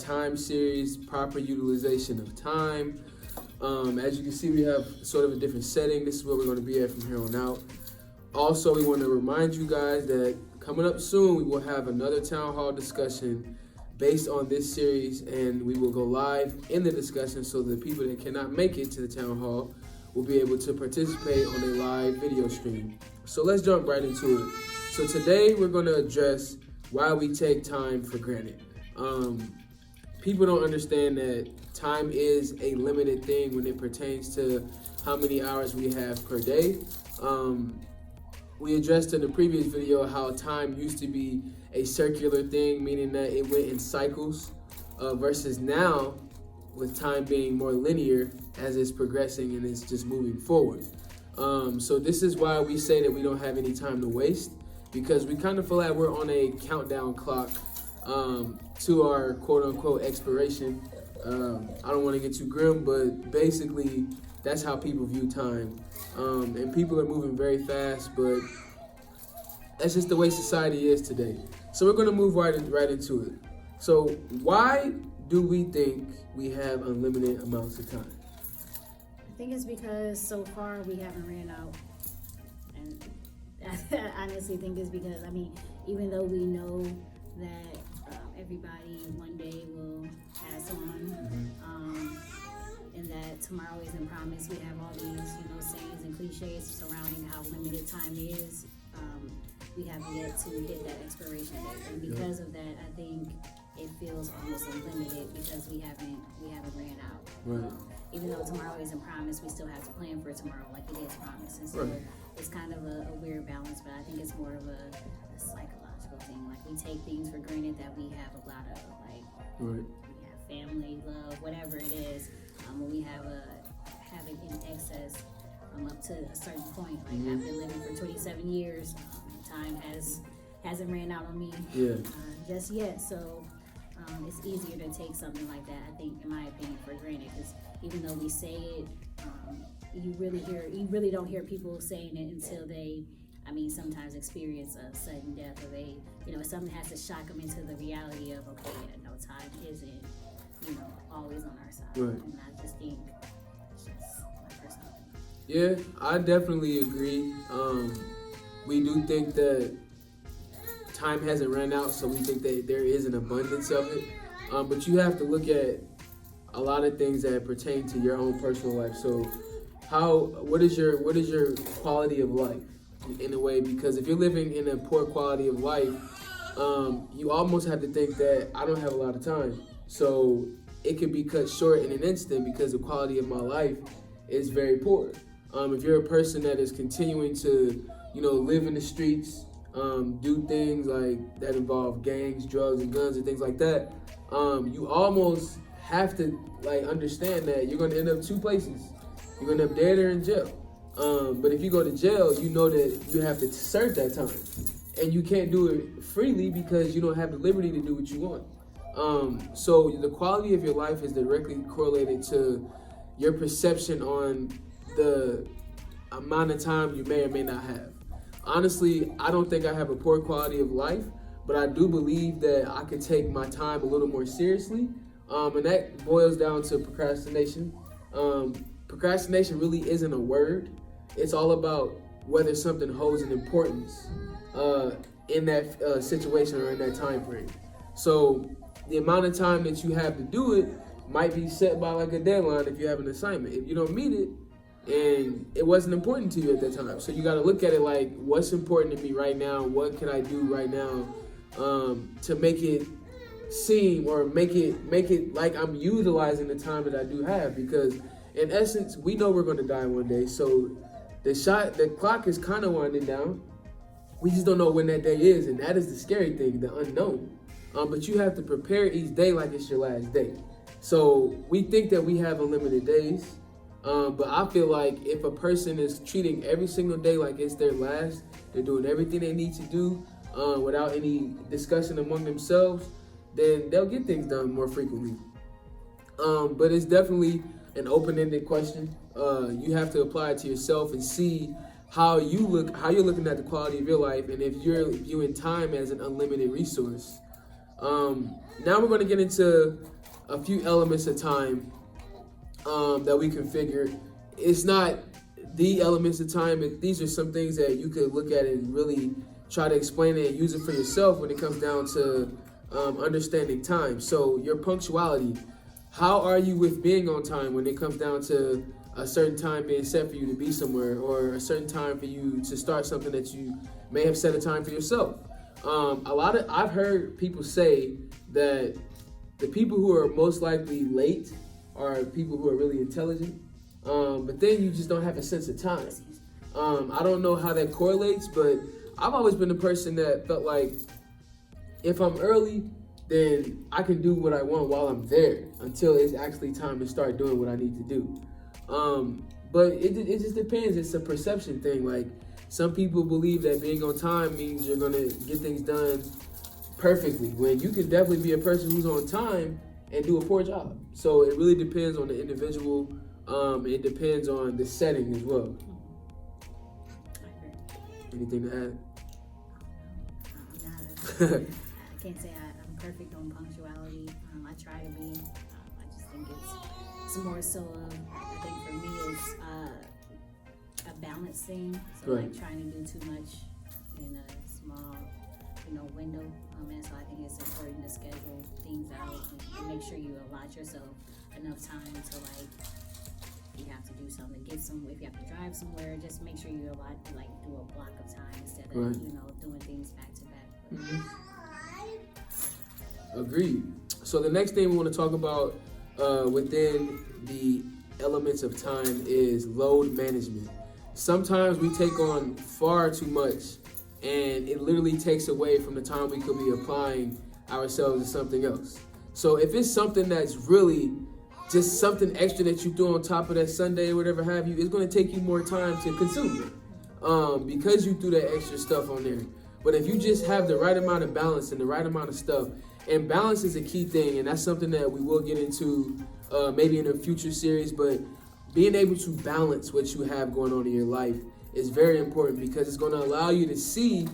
time series, proper utilization of time. As you can see, we have sort of a different setting. This is where we're going to be at from here on out. Also, we want to remind you guys that coming up soon, we will have another town hall discussion based on this series, and we will go live in the discussion so the people that cannot make it to the town hall will be able to participate on a live video stream. So let's jump right into it. So today we're going to address why we take time for granted. People don't understand that time is a limited thing when it pertains to how many hours we have per day. We addressed in the previous video how time used to be a circular thing, meaning that it went in cycles, versus now with time being more linear as it's progressing and it's just moving forward. So this is why we say that we don't have any time to waste, because we kind of feel like we're on a countdown clock to our quote-unquote expiration. I don't want to get too grim, but basically that's how people view time. And people are moving very fast, but that's just the way society is today. So we're going to move right into it. So why do we think we have unlimited amounts of time? I think it's because so far we haven't ran out. And I honestly think it's because, even though we know that everybody one day will pass on, and that tomorrow isn't promised, we have all these, sayings and cliches surrounding how limited time is. We have yet to hit that expiration date, and because of that, I think it feels almost unlimited because we haven't ran out. Right. Even though tomorrow isn't promised, we still have to plan for tomorrow like it is promised. And so it's kind of a weird balance, but I think it's more of a psychological thing. Like, we take things for granted that we have a lot of, we have family, love, whatever it is. When we have it in excess up to a certain point. Like, I've been living for 27 years. Time hasn't ran out on me just yet. So it's easier to take something like that, I think, in my opinion, for granted. Because even though we say it, you really don't hear people saying it until they, sometimes experience a sudden death, or they, something has to shock them into the reality of, time isn't, always on our side. Right. And I just think it's just my personal opinion. Yeah, I definitely agree. We do think that time hasn't run out, so we think that there is an abundance of it. But you have to look at a lot of things that pertain to your own personal life. So what is your quality of life in a way? Because if you're living in a poor quality of life, you almost have to think that I don't have a lot of time. So it could be cut short in an instant because the quality of my life is very poor. If you're a person that is continuing to, live in the streets, do things like that involve gangs, drugs, and guns and things like that, you almost have to understand that you're going to end up two places. You're going to end up dead or in jail. But if you go to jail, you know that you have to serve that time, and you can't do it freely because you don't have the liberty to do what you want. So the quality of your life is directly correlated to your perception on the amount of time you may or may not have. Honestly, I don't think I have a poor quality of life, but I do believe that I can take my time a little more seriously, and that boils down to procrastination. Procrastination really isn't a word. It's all about whether something holds an importance in that situation or in that time frame. So the amount of time that you have to do it might be set by a deadline if you have an assignment. If you don't meet it, and it wasn't important to you at that time. So you got to look at it like, what's important to me right now? What can I do right now to make it seem or make it like I'm utilizing the time that I do have? Because in essence, we know we're going to die one day. So the clock is kind of winding down. We just don't know when that day is, and that is the scary thing, the unknown. But you have to prepare each day like it's your last day. So we think that we have unlimited days. But I feel like if a person is treating every single day like it's their last, they're doing everything they need to do without any discussion among themselves, then they'll get things done more frequently. But it's definitely an open-ended question. You have to apply it to yourself and see how you're looking at the quality of your life, and if you're viewing time as an unlimited resource. Now we're going to get into a few elements of time that we configure. It's not the elements of time. These are some things that you could look at and really try to explain it and use it for yourself when it comes down to understanding time. So your punctuality, how are you with being on time when it comes down to a certain time being set for you to be somewhere, or a certain time for you to start something that you may have set a time for yourself? I've heard people say that the people who are most likely late are people who are really intelligent, but then you just don't have a sense of time. I don't know how that correlates, but I've always been the person that felt like if I'm early, then I can do what I want while I'm there until it's actually time to start doing what I need to do. But it just depends. It's a perception thing. Like, some people believe that being on time means you're gonna get things done perfectly, when you can definitely be a person who's on time and do a poor job. So it really depends on the individual. It depends on the setting as well. Anything to add? I can't say I'm perfect on punctuality. I try to be. I just think it's more so I think for me it's a balance thing. So right. Like trying to do too much in a small, window. And so I think it's important to schedule things out and make sure you allot yourself enough time to, like, you have to do something, if you have to drive somewhere, just make sure you do a block of time instead of, right. Doing things back to back. Mm-hmm. Agreed. So the next thing we want to talk about within the elements of time is load management. Sometimes we take on far too much, and it literally takes away from the time we could be applying ourselves to something else. So if it's something that's really just something extra that you do on top of that Sunday or whatever have you, it's going to take you more time to consume it because you threw that extra stuff on there. But if you just have the right amount of balance and the right amount of stuff, and balance is a key thing, and that's something that we will get into maybe in a future series, but being able to balance what you have going on in your life is very important, because it's going to allow you to see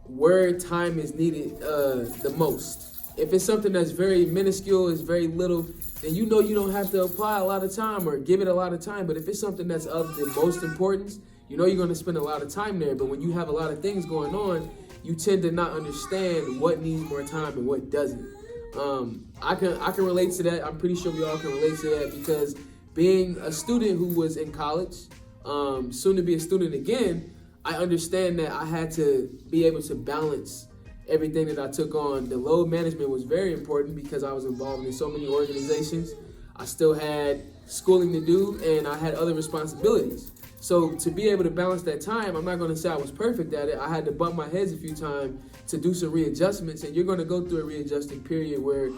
where time is needed the most. If it's something that's very minuscule, it's very little, then you don't have to apply a lot of time or give it a lot of time. But if it's something that's of the most importance, you're going to spend a lot of time there. But when you have a lot of things going on, you tend to not understand what needs more time and what doesn't. I can relate to that. I'm pretty sure we all can relate to that, because being a student who was in college, soon to be a student again, I understand that I had to be able to balance everything that I took on. The load management was very important because I was involved in so many organizations. I still had schooling to do, and I had other responsibilities. So to be able to balance that time, I'm not going to say I was perfect at it. I had to bump my heads a few times to do some readjustments, and you're going to go through a readjusting period where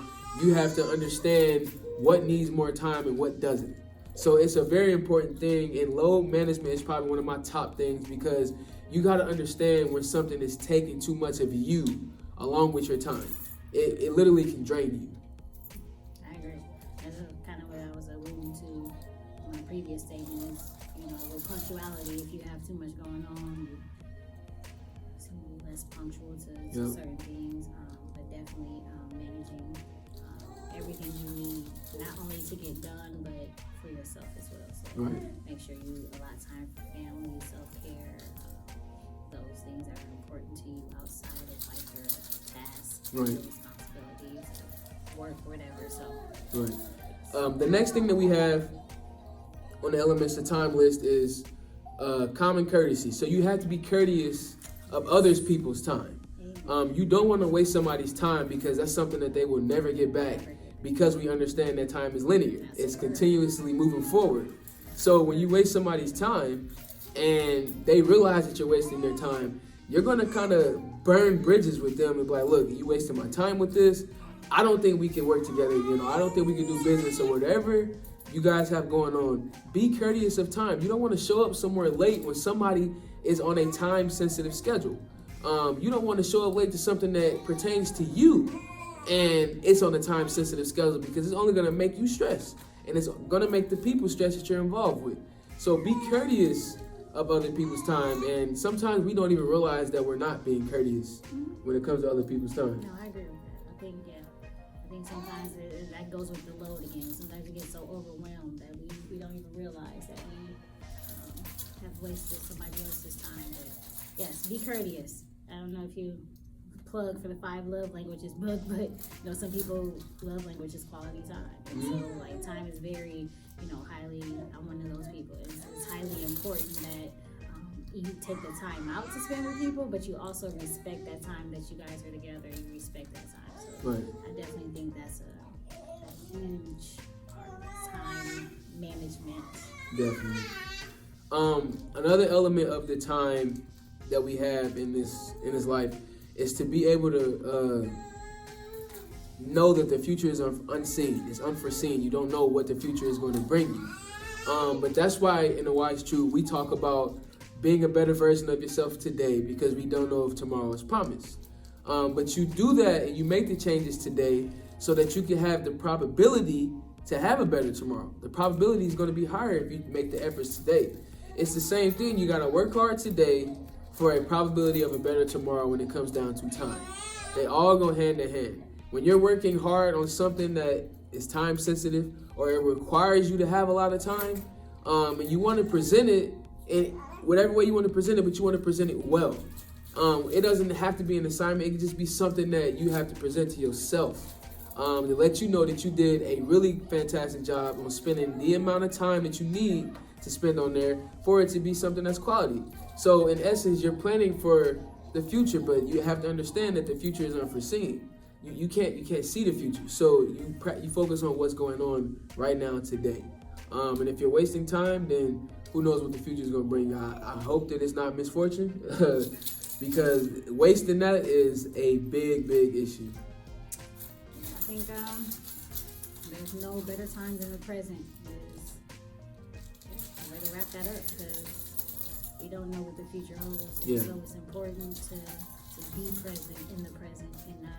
you have to understand what needs more time and what doesn't. So it's a very important thing, and load management is probably one of my top things, because you got to understand when something is taking too much of you along with your time. It literally can drain you. I agree. That's kind of what I was alluding to in my previous statement is, with punctuality, if you have too much going on, you seem to be less punctual to certain things, but definitely managing everything you need, not only to get done, but for yourself as well. So right. Make sure you allot time for family, self-care, those things that are important to you outside of like your tasks, right. your responsibilities, work, whatever. So right. The next thing that we have on the elements of time list is common courtesy. So you have to be courteous of others people's time. You don't want to waste somebody's time, because that's something that they will never get back, because we understand that time is linear. It's continuously moving forward. So when you waste somebody's time and they realize that you're wasting their time, you're going to kind of burn bridges with them and be like, look, you wasted my time with this. I don't think we can work together. I don't think we can do business, or whatever you guys have going on. Be courteous of time. You don't want to show up somewhere late when somebody is on a time-sensitive schedule. You don't want to show up late to something that pertains to you, and it's on a time-sensitive schedule, because it's only going to make you stress, and it's going to make the people stress that you're involved with. So be courteous of other people's time, and sometimes we don't even realize that we're not being courteous when it comes to other people's time. No, I agree with that. I think think sometimes that goes with the load again. Sometimes we get so overwhelmed that we don't even realize that we have wasted somebody else's time. But yes, be courteous. I don't know if you plug for the 5 love languages book, but you know, some people love language is quality time. And so like time is very, you know, highly, I'm one of those people. It's highly important that you take the time out to spend with people, but you also respect that time that you guys are together. You respect that time. So Right. I definitely think that's a huge part of time management. Definitely. Another element of the time that we have in this life is to be able to know that the future is unseen. It's unforeseen. You don't know what the future is going to bring you. But that's why in the Wise Truth we talk about being a better version of yourself today, because we don't know if tomorrow is promised. But you do that and you make the changes today so that you can have the probability to have a better tomorrow. The probability is going to be higher if you make the efforts today. It's the same thing. You got to work hard today for a probability of a better tomorrow when it comes down to time. They all go hand in hand. When you're working hard on something that is time sensitive or it requires you to have a lot of time, and you want to present it in whatever way you want to present it, but you want to present it well. It doesn't have to be an assignment. It can just be something that you have to present to yourself to let you know that you did a really fantastic job on spending the amount of time that you need to spend on there for it to be something that's quality. So in essence, you're planning for the future, but you have to understand that the future is unforeseen. You can't see the future. So you focus on what's going on right now today. And if you're wasting time, then who knows what the future is going to bring. I hope that it's not misfortune, because wasting that is a big issue. I think there's no better time than the present. I'm ready to wrap that up because we don't know what the future holds. Yeah. So it's important to be present in the present and not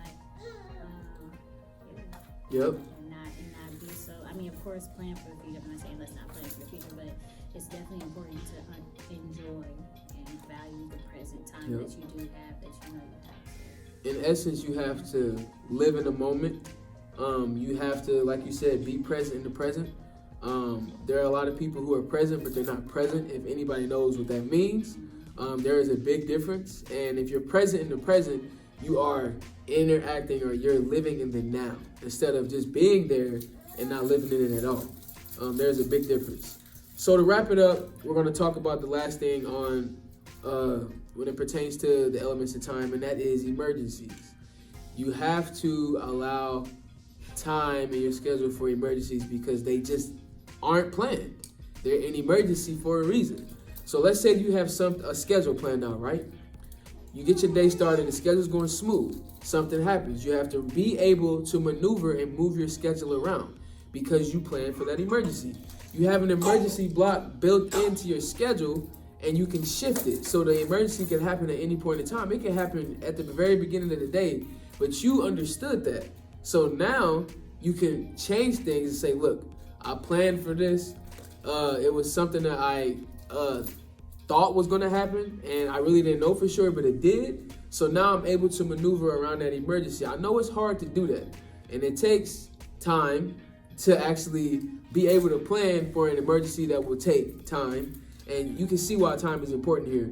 Yep. and not be so. I mean, of course, plan for the future. I'm not saying let's not plan for the future, but it's definitely important to enjoy and value the present time Yep. that you do have, that you know you have. In essence, you have to live in the moment. You have to, like you said, be present in the present. There are a lot of people who are present, but they're not present. If anybody knows what that means, there is a big difference. And if you're present in the present, you are interacting or you're living in the now instead of just being there and not living in it at all. There's a big difference. So to wrap it up, we're going to talk about the last thing on when it pertains to the elements of time, and that is emergencies. You have to allow time in your schedule for emergencies because they just aren't planned. They're an emergency for a reason. So let's say you have a schedule planned out, right? You get your day started, the schedule's going smooth. Something happens. You have to be able to maneuver and move your schedule around because you plan for that emergency. You have an emergency block built into your schedule and you can shift it. So the emergency can happen at any point in time. It can happen at the very beginning of the day, but you understood that. So now you can change things and say, look, I planned for this. It was something that I thought was going to happen, and I really didn't know for sure, but it did. So now I'm able to maneuver around that emergency. I know it's hard to do that, and it takes time to actually be able to plan for an emergency that will take time, and you can see why time is important here.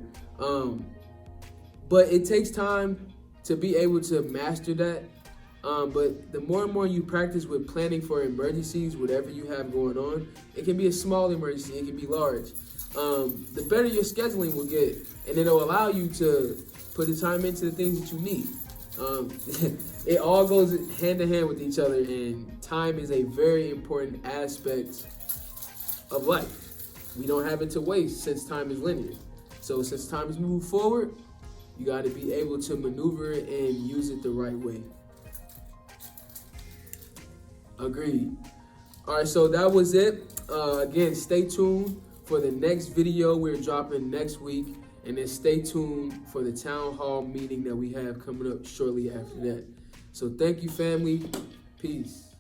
But it takes time to be able to master that. But the more and more you practice with planning for emergencies, whatever you have going on, it can be a small emergency, it can be large. The better your scheduling will get, and it'll allow you to put the time into the things that you need. It all goes hand in hand with each other, and time is a very important aspect of life. We don't have it to waste since time is linear. So since time is moving forward, you got to be able to maneuver it and use it the right way. Agreed. All right, so that was it. Again, stay tuned for the next video we're dropping next week, and then stay tuned for the town hall meeting that we have coming up shortly after that. So thank you, family. Peace.